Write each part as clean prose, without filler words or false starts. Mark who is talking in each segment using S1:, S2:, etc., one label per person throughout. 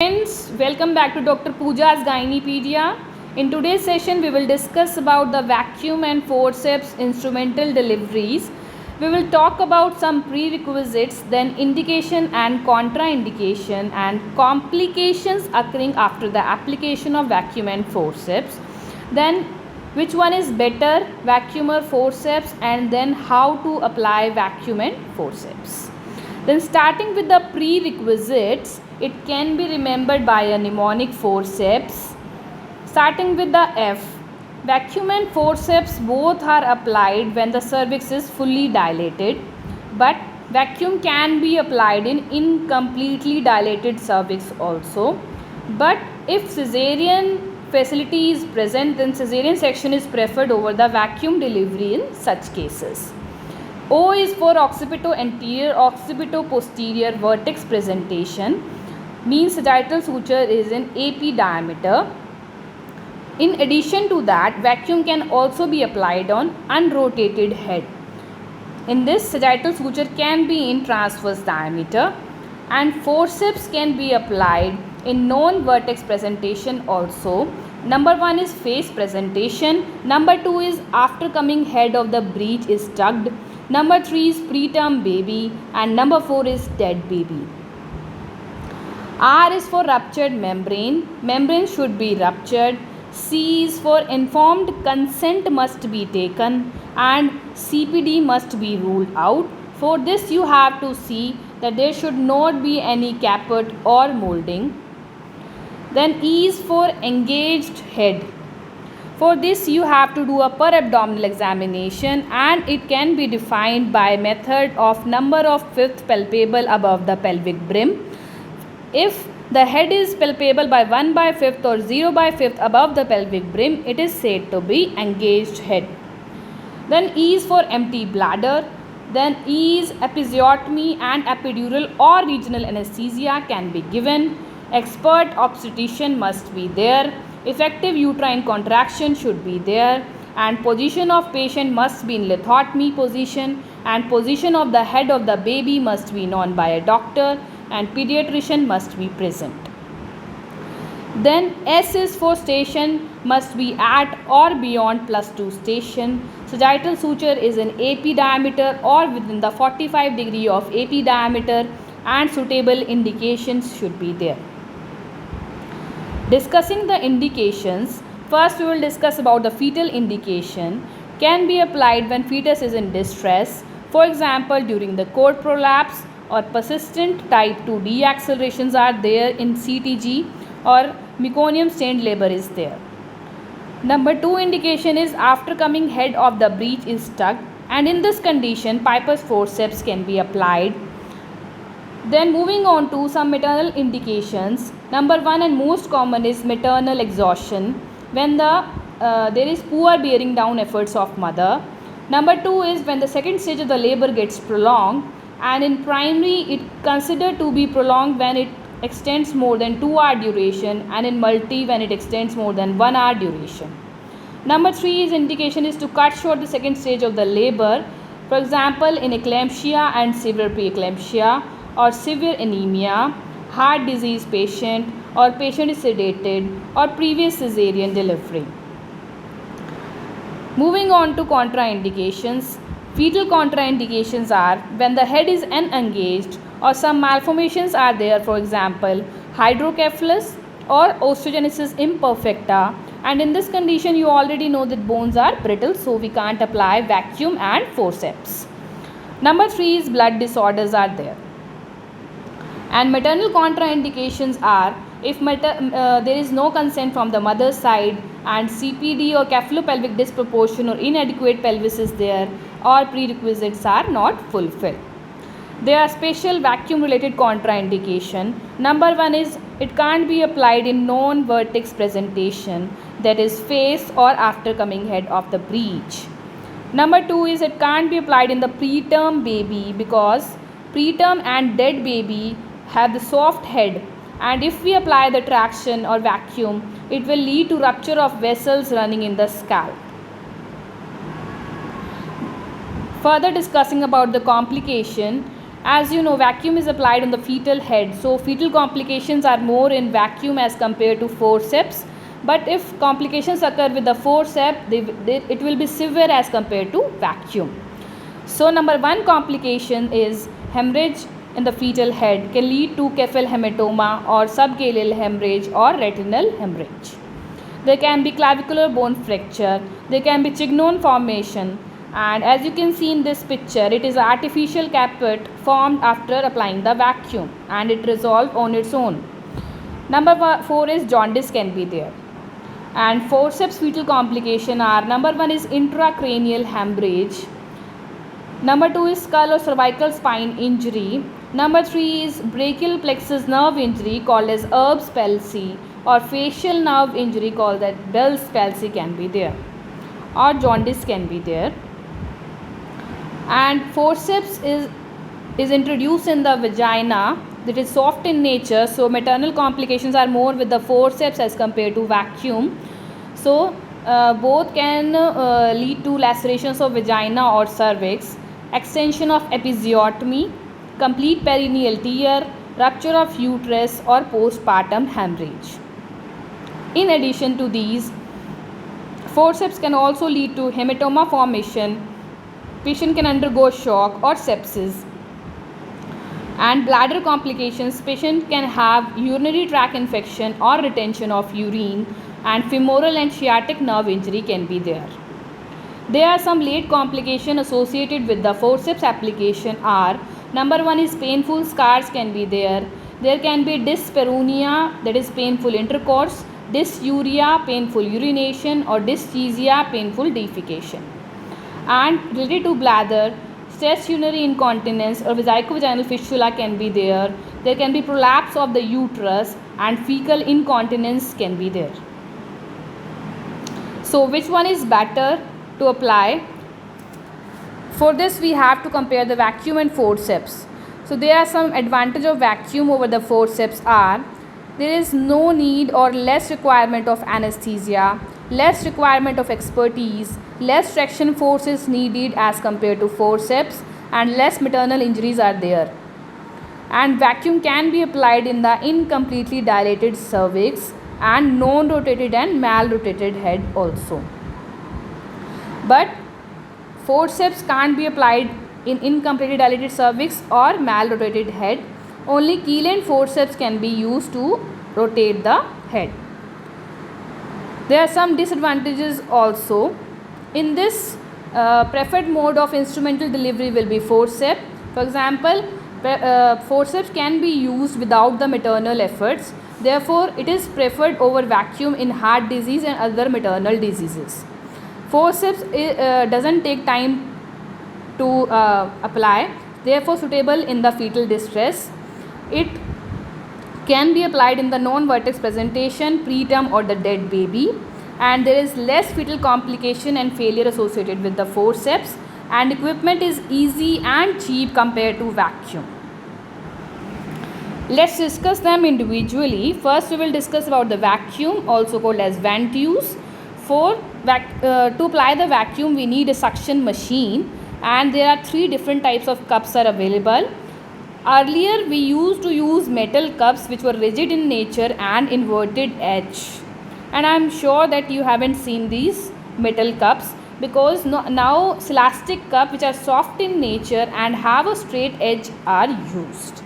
S1: Friends, welcome back to Dr. Pooja's Gynepedia. In today's session, we will discuss about the vacuum and forceps instrumental deliveries. We will talk about some prerequisites, then indication and contraindication and complications occurring after the application of vacuum and forceps. Then which one is better, vacuum or forceps, and then how to apply vacuum and forceps. Then starting with the prerequisites, it can be remembered by a mnemonic forceps. Starting with the F, vacuum and forceps both are applied when the cervix is fully dilated, but vacuum can be applied in incompletely dilated cervix also. But if cesarean facility is present, then cesarean section is preferred over the vacuum delivery in such cases. O is for occipito-anterior, occipito-posterior vertex presentation, means sagittal suture is in AP diameter. In addition to that, vacuum can also be applied on unrotated head. In this, sagittal suture can be in transverse diameter, and forceps can be applied in non-vertex presentation also. Number 1 is face presentation. Number 2 is after coming head of the breech is tugged. Number 3 is preterm baby, and number 4 is dead baby. R is for ruptured membrane. Membrane should be ruptured. C is for informed consent must be taken, and CPD must be ruled out. For this you have to see that there should not be any caput or molding. Then E is for engaged head. For this you have to do a per abdominal examination, and it can be defined by method of number of fifth palpable above the pelvic brim. If the head is palpable by 1/5 or 0/5 above the pelvic brim, it is said to be engaged head. Then E is for empty bladder. Then E is episiotomy and epidural or regional anesthesia can be given. Expert obstetrician must be there. Effective uterine contraction should be there, and position of patient must be in lithotomy position, and position of the head of the baby must be known by a doctor, and pediatrician must be present. Then S is for station must be at or beyond +2 station. Sagittal suture is in AP diameter or within the 45 degree of AP diameter, and suitable indications should be there. Discussing the indications, first we will discuss about the fetal indication. Can be applied when fetus is in distress, for example during the cord prolapse, or persistent type 2 deaccelerations are there in CTG, or meconium stained labor is there. Number 2 indication is after coming head of the breech is tugged, and in this condition Peyer's forceps can be applied. Then moving on to some maternal indications. Number 1 and most common is maternal exhaustion, when there is poor bearing down efforts of mother. Number 2 is when the second stage of the labor gets prolonged, and in primary it considered to be prolonged when it extends more than 2 hour duration, and in multi when it extends more than 1 hour duration. Number 3 is indication is to cut short the second stage of the labor, for example in eclampsia and severe preeclampsia, or severe anemia, heart disease patient, or patient is sedated, or previous cesarean delivery. Moving on to contraindications. Fetal contraindications are when the head is unengaged or some malformations are there, for example hydrocephalus or osteogenesis imperfecta, and in this condition you already know that bones are brittle, so we can't apply vacuum and forceps. Number 3 is blood disorders are there. And maternal contraindications are if there is no consent from the mother's side, and CPD or cephalopelvic disproportion or inadequate pelvis is there, or prerequisites are not fulfilled. There are special vacuum related contraindication. Number 1 is it can't be applied in non-vertex presentation, that is face or after coming head of the breech. Number 2 is it can't be applied in the preterm baby, because preterm and dead baby have the soft head, and if we apply the traction or vacuum, it will lead to rupture of vessels running in the scalp. Further discussing about the complication, As you know, vacuum is applied on the fetal head, so fetal complications are more in vacuum as compared to forceps. But if complications occur with the forceps, it will be severe as compared to vacuum. So number one complication is hemorrhage in the fetal head can lead to cephal hematoma or subgaleal hemorrhage or retinal hemorrhage. There can be clavicular bone fracture, there can be chignon formation, and as you can see in this picture, it is artificial caput formed after applying the vacuum and it resolved on its own. Number 4 is jaundice can be there. And forceps fetal complication are: number 1 is intracranial hemorrhage, number 2 is skull or cervical spine injury, number 3 is brachial plexus nerve injury called as Erb's palsy, or facial nerve injury called as Bell's palsy can be there, or jaundice can be there. And forceps is introduced in the vagina, that is soft in nature, so maternal complications are more with the forceps as compared to vacuum. So both can lead to lacerations of vagina or cervix, extension of episiotomy, complete perineal tear, rupture of uterus, or postpartum hemorrhage. In addition to these, forceps can also lead to hematoma formation, patient can undergo shock or sepsis, and bladder complications, patient can have urinary tract infection or retention of urine, and femoral and sciatic nerve injury can be there. There are some late complications associated with the forceps application are: number 1 is painful scars can be there. There can be dyspareunia, that is painful intercourse, dysuria, painful urination, or dysgeusia, painful defecation. And related to bladder, stress urinary incontinence or vesicovaginal fistula can be there. There can be prolapse of the uterus and fecal incontinence can be there. So which one is better to apply? For this we have to compare the vacuum and forceps. So there are some advantage of vacuum over the forceps are: there is no need or less requirement of anesthesia, less requirement of expertise, less traction force is needed as compared to forceps, and less maternal injuries are there. And vacuum can be applied in the incompletely dilated cervix and non-rotated and mal-rotated head also. But forceps can't be applied in incompletely dilated cervix or mal-rotated head. Only Keeland forceps can be used to rotate the head. There are some disadvantages also. In this, preferred mode of instrumental delivery will be forceps. For example, forceps can be used without the maternal efforts. Therefore, it is preferred over vacuum in heart disease and other maternal diseases. Forceps doesn't take time to apply, therefore suitable in the fetal distress. It can be applied in the non-vertex presentation, preterm, or the dead baby, and there is less fetal complication and failure associated with the forceps, and equipment is easy and cheap compared to vacuum. Let's discuss them individually. First we will discuss about the vacuum, also called as ventouse. To apply the vacuum we need a suction machine, and there are 3 different types of cups are available. Earlier we used to use metal cups which were rigid in nature and inverted edge, and I am sure that you haven't seen these metal cups, because now celastic cups which are soft in nature and have a straight edge are used,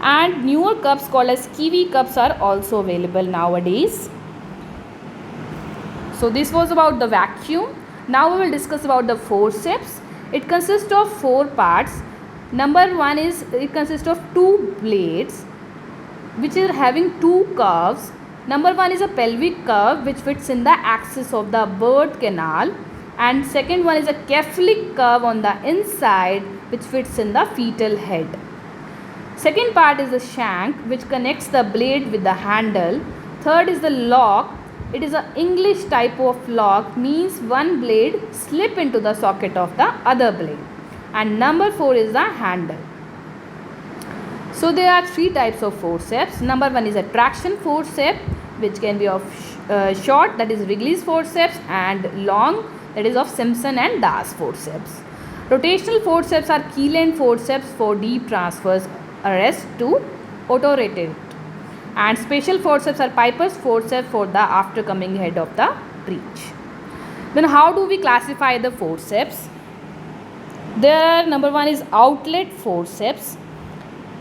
S1: and newer cups called as kiwi cups are also available nowadays. So this was about the vacuum. Now we will discuss about the forceps. It consists of 4 parts. Number 1 is it consists of 2 blades which are having 2 curves. Number 1 is a pelvic curve which fits in the axis of the birth canal, and second one is a cephalic curve on the inside which fits in the fetal head. Second part is the shank which connects the blade with the handle. Third is the lock. It is an English type of lock, means one blade slip into the socket of the other blade. And number 4 is the handle. So there are 3 types of forceps. Number 1 is a traction forceps which can be of short, that is Wrigley's forceps, and long, that is of Simpson and Das forceps. Rotational forceps are key-length forceps for deep transverse arrest to autorotate. And special forceps are Piper's forceps for the aftercoming head of the breech. Then how do we classify the forceps? There are, number one is outlet forceps,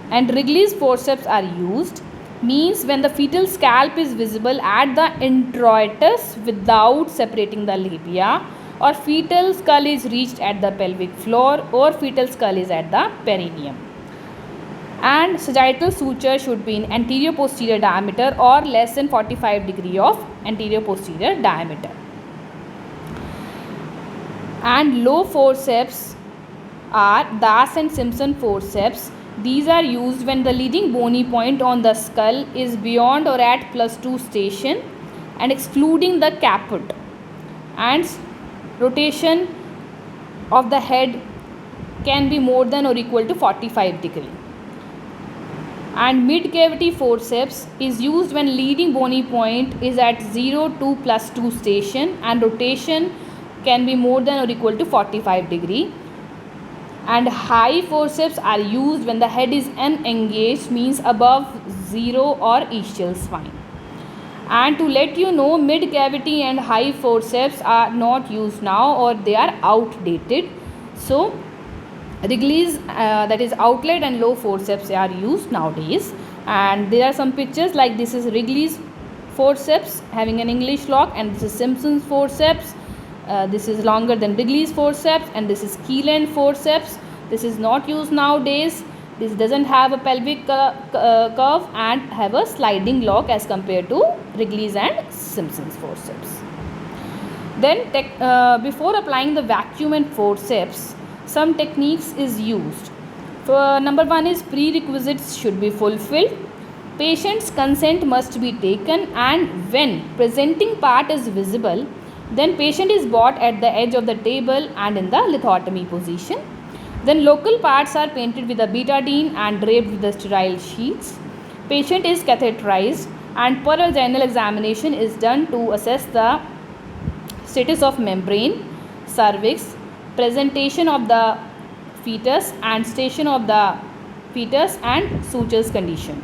S1: and Wrigley's forceps are used, means when the fetal scalp is visible at the introitus without separating the labia, or fetal skull is reached at the pelvic floor, or fetal skull is at the perineum. And sagittal suture should be in anterior posterior diameter or less than 45 degree of anterior posterior diameter. And low forceps are Das and Simpson forceps. These are used when the leading bony point on the skull is beyond or at +2 station and excluding the caput, and rotation of the head can be more than or equal to 45 degree. And mid cavity forceps is used when leading bony point is at 0 to +2 station and rotation can be more than or equal to 45 degree. And high forceps are used when the head is unengaged, means above 0 or ischial spine. And to let you know, mid cavity and high forceps are not used now, or they are outdated. So Wrigley's that is outlet and low forceps are used nowadays. And there are some pictures like this is Wrigley's forceps having an English lock, and this is Simpson's forceps. This is longer than Wrigley's forceps, and this is key-length forceps. This is not used nowadays. This doesn't have a pelvic curve and have a sliding lock as compared to Wrigley's and Simpson's forceps. Then before applying the vacuum and forceps, some techniques is used. Number one is prerequisites should be fulfilled. Patient's consent must be taken, and when presenting part is visible, then patient is brought at the edge of the table and in the lithotomy position. Then local parts are painted with a betadine and draped with the sterile sheets. Patient is catheterized and pervaginal examination is done to assess the status of membrane, cervix, presentation of the fetus and station of the fetus and sutures condition.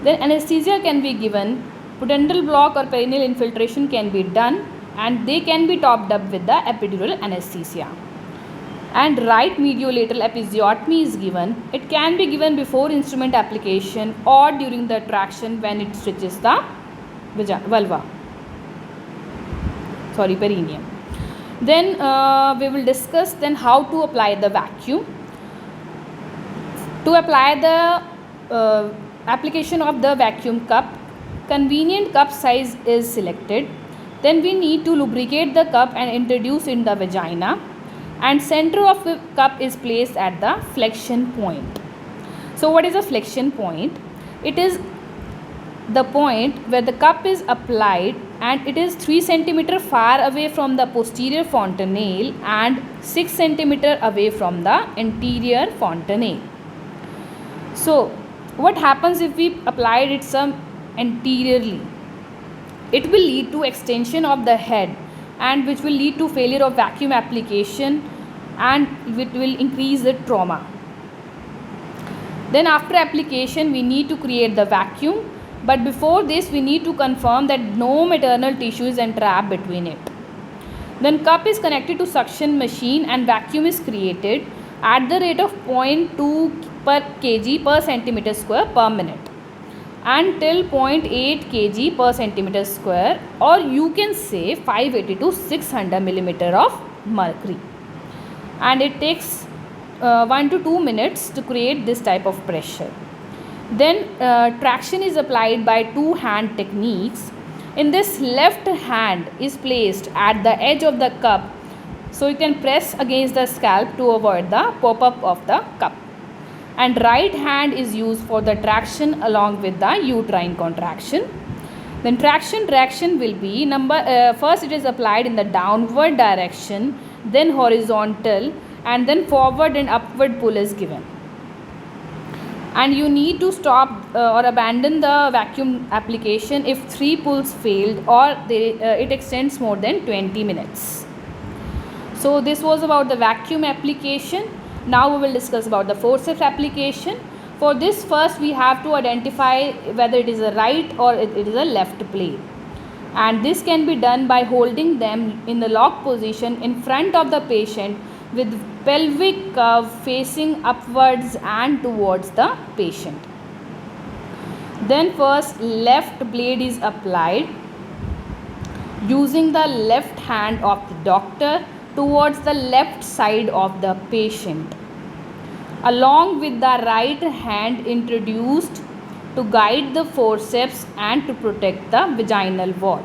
S1: Then anesthesia can be given, pudendal block or perineal infiltration can be done, and they can be topped up with the epidural anesthesia. And right mediolateral episiotomy is given. It can be given before instrument application or during the traction when it stretches the perineum. Then we will discuss then how to apply the vacuum. To apply the application of the vacuum cup, convenient cup size is selected. Then we need to lubricate the cup and introduce in the vagina, and center of the cup is placed at the flexion point. So what is a flexion point? It is the point where the cup is applied and it is 3 cm far away from the posterior fontanelle and 6 cm away from the anterior fontanelle. So what happens if we applied it some anteriorly? It will lead to extension of the head, and which will lead to failure of vacuum application, and it will increase the trauma. Then after application we need to create the vacuum, but before this we need to confirm that no maternal tissue is entrapped between it. Then cup is connected to suction machine and vacuum is created at the rate of 0.2 per kg per centimeter square per minute until 0.8 kg per centimeter square, or you can say 580 to 600 millimeter of mercury, and it takes 1 to 2 minutes to create this type of pressure. Then traction is applied by two hand techniques. In this, left hand is placed at the edge of the cup, so you can press against the scalp to avoid the pop-up of the cup, and right hand is used for the traction along with the uterine contraction. Then traction will be first it is applied in the downward direction, then horizontal, and then forward and upward pull is given. And you need to stop or abandon the vacuum application if 3 pulls failed or it extends more than 20 minutes. So this was about the vacuum application. Now we will discuss about the forceps application. For this, first we have to identify whether it is a right or it is a left blade. And this can be done by holding them in the locked position in front of the patient with pelvic curve facing upwards and towards the patient. Then first left blade is applied using the left hand of the doctor towards the left side of the patient, along with the right hand introduced to guide the forceps and to protect the vaginal wall.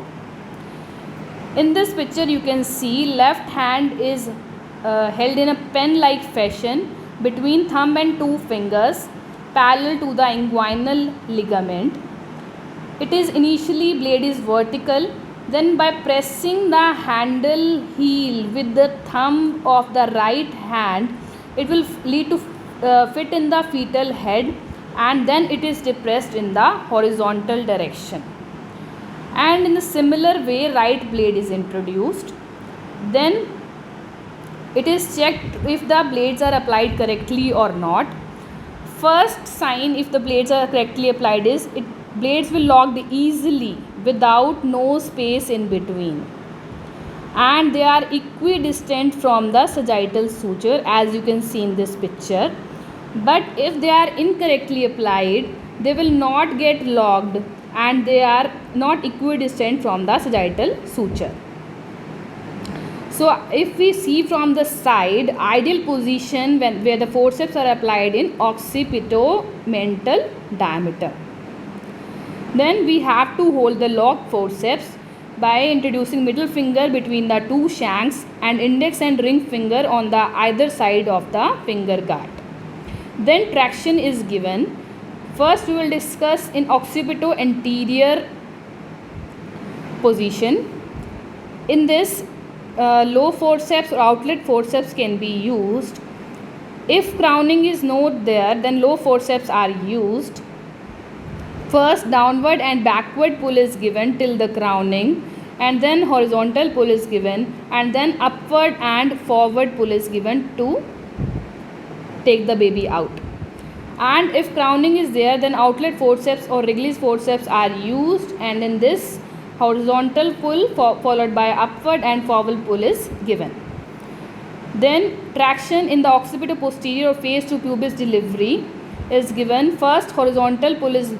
S1: In this picture you can see left hand is held in a pen-like fashion between thumb and two fingers parallel to the inguinal ligament. It is initially blade is vertical, then by pressing the handle heel with the thumb of the right hand it will lead to fit in the fetal head, and then it is depressed in the horizontal direction. And in a similar way right blade is introduced. Then it is checked if the blades are applied correctly or not. First sign if the blades are correctly applied is blades will lock easily without no space in between, and they are equidistant from the sagittal suture as you can see in this picture. But if they are incorrectly applied, they will not get locked and they are not equidistant from the sagittal suture. So if we see from the side, ideal position where the forceps are applied in occipitomental diameter. Then we have to hold the locked forceps by introducing middle finger between the two shanks and index and ring finger on the either side of the finger guard. Then traction is given. First we will discuss in occipito anterior position. In this low forceps or outlet forceps can be used. If crowning is not there, then low forceps are used. First downward and backward pull is given till the crowning, and then horizontal pull is given, and then upward and forward pull is given to take the baby out. And if crowning is there, then outlet forceps or Wrigley's forceps are used, and in this horizontal pull followed by upward and forward pull is given. Then traction in the occipito posterior or face to pubis delivery is given. First horizontal pull is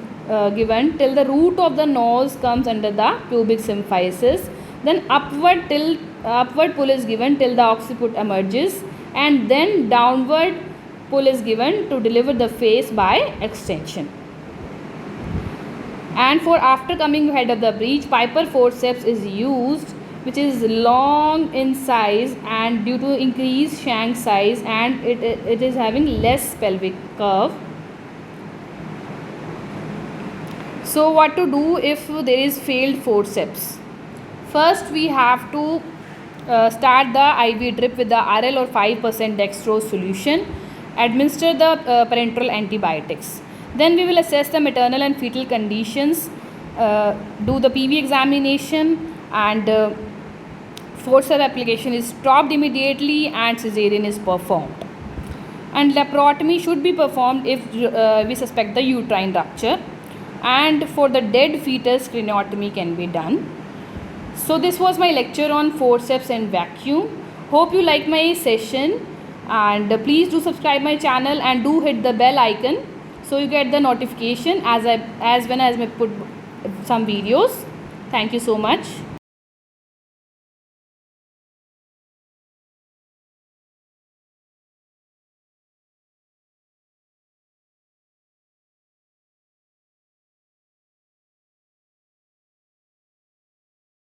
S1: given till the root of the nose comes under the pubic symphysis. Then upward pull is given till the occiput emerges, and then downward pull is given to deliver the face by extension. And for after coming head of the breech, Piper forceps is used, which is long in size and due to increased shank size, and it is having less pelvic curve. So what to do if there is failed forceps? First we have to start the IV drip with the RL or 5% dextrose solution. Administer the parenteral antibiotics. Then we will assess the maternal and fetal conditions, do the PV examination, and forceps application is stopped immediately and cesarean is performed. And laparotomy should be performed if we suspect the uterine rupture, and for the dead fetus craniotomy can be done. So this was my lecture on forceps and vacuum. Hope you like my session, and please do subscribe my channel and do hit the bell icon so you get the notification as when I put some videos. Thank you so much.